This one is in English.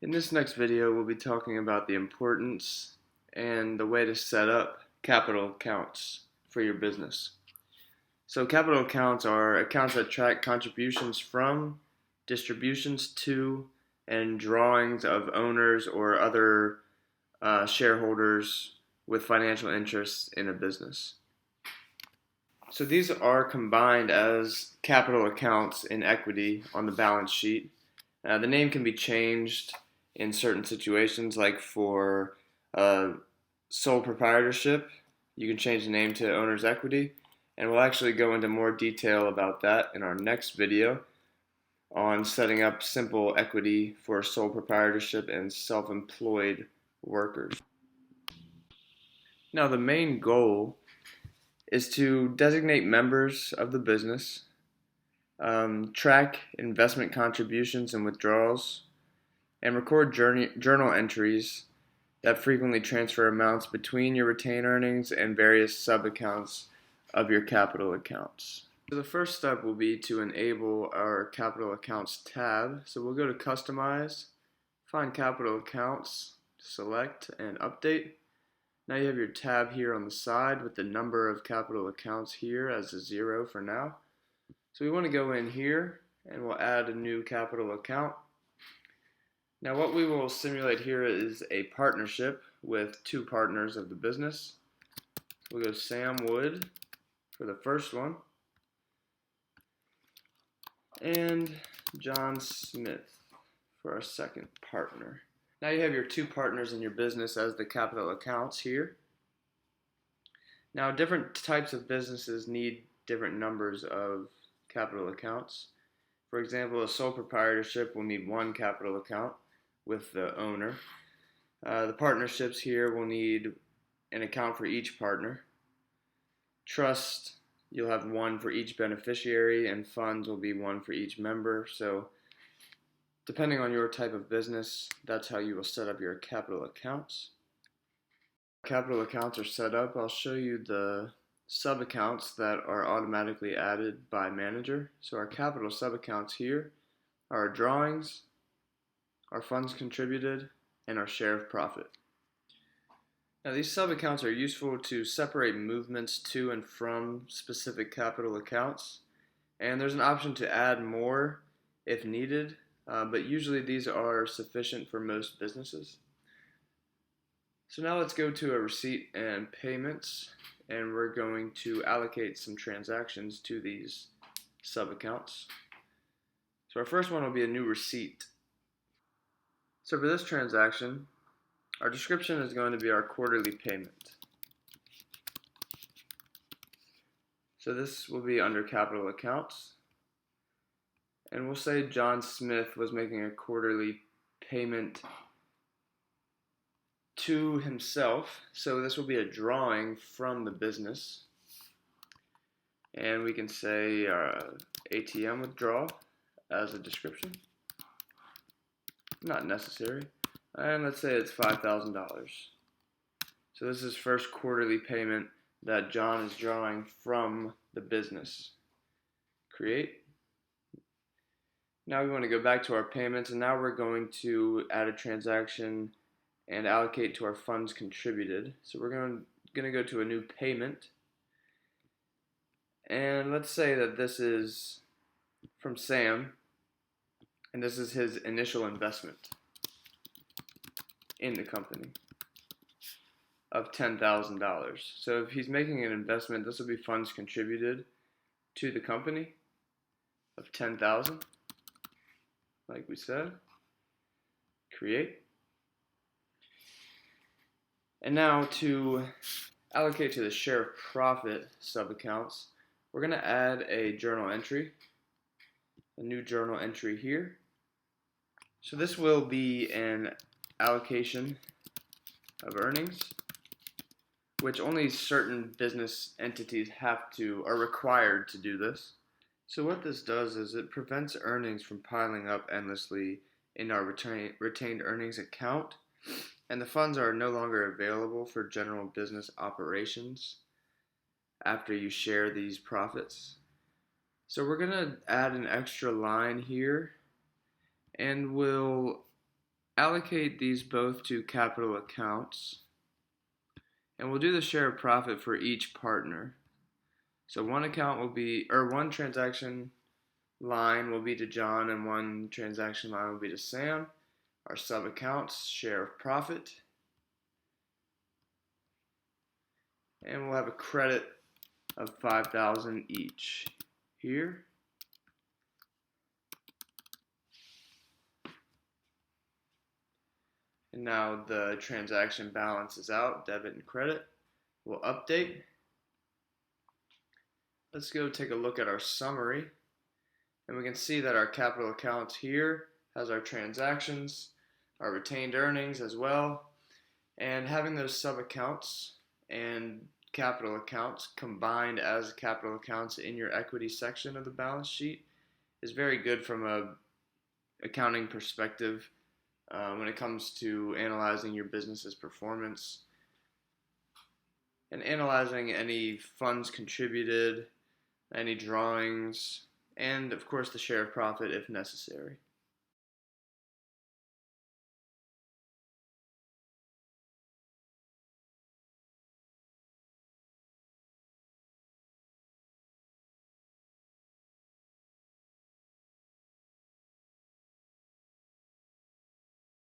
In this next video, we'll be talking about the importance and the way to set up capital accounts for your business. So capital accounts are accounts that track contributions from, distributions to, and drawings of owners or other shareholders with financial interests in a business. So these are combined as capital accounts in equity on the balance sheet. The name can be changed in certain situations, like for sole proprietorship, you can change the name to owner's equity, and we'll actually go into more detail about that in our next video on setting up simple equity for sole proprietorship and self-employed workers. Now, the main goal is to designate members of the business, track investment contributions and withdrawals, and record journal entries that frequently transfer amounts between your retained earnings and various sub-accounts of your capital accounts. So the first step will be to enable our capital accounts tab. So we'll go to Customize, find Capital Accounts, select and update. Now you have your tab here on the side with the number of capital accounts here as a 0 for now. So we want to go in here and we'll add a new capital account. Now what we will simulate here is a partnership with two partners of the business. We'll go Sam Wood for the first one and John Smith for our second partner. Now you have your two partners in your business as the capital accounts here. Now different types of businesses need different numbers of capital accounts. For example, a sole proprietorship will need one capital account with the owner. The partnerships here will need an account for each partner. Trust, you'll have one for each beneficiary, and funds will be one for each member. So depending on your type of business, that's how you will set up your capital accounts. Capital accounts are set up. I'll show you the sub-accounts that are automatically added by manager. So our capital sub-accounts here are our drawings, our funds contributed, and our share of profit. Now these sub-accounts are useful to separate movements to and from specific capital accounts, and there's an option to add more if needed, but usually these are sufficient for most businesses. So now let's go to a receipt and payments, and we're going to allocate some transactions to these sub-accounts. So our first one will be a new receipt. So for this transaction, our description is going to be our quarterly payment. So this will be under capital accounts. And we'll say John Smith was making a quarterly payment to himself. So this will be a drawing from the business. And we can say ATM withdrawal as a description. Not necessary. And let's say it's $5,000. So this is first quarterly payment that John is drawing from the business. Create. Now we want to go back to our payments, and now we're going to add a transaction and allocate to our funds contributed. So we're going to go to a new payment. And let's say that this is from Sam, and this is his initial investment in the company of $10,000. So if he's making an investment, this will be funds contributed to the company of $10,000, like we said. Create. And now to allocate to the share of profit sub-accounts, we're going to add a journal entry, a new journal entry here. So this will be an allocation of earnings, which only certain business entities are required to do this. So what this does is it prevents earnings from piling up endlessly in our retained earnings account, and the funds are no longer available for general business operations after you share these profits. So we're going to add an extra line here, and we'll allocate these both to capital accounts, and we'll do the share of profit for each partner. So one account will be, or one transaction line will be to John and one transaction line will be to Sam. Our sub accounts, share of profit. And we'll have a credit of $5,000 each here. And now the transaction balance is out, debit and credit. We'll update. Let's go take a look at our summary. And we can see that our capital account here has our transactions, our retained earnings as well. And having those sub accounts and capital accounts combined as capital accounts in your equity section of the balance sheet is very good from a accounting perspective when it comes to analyzing your business's performance and analyzing any funds contributed, any drawings, and of course the share of profit if necessary.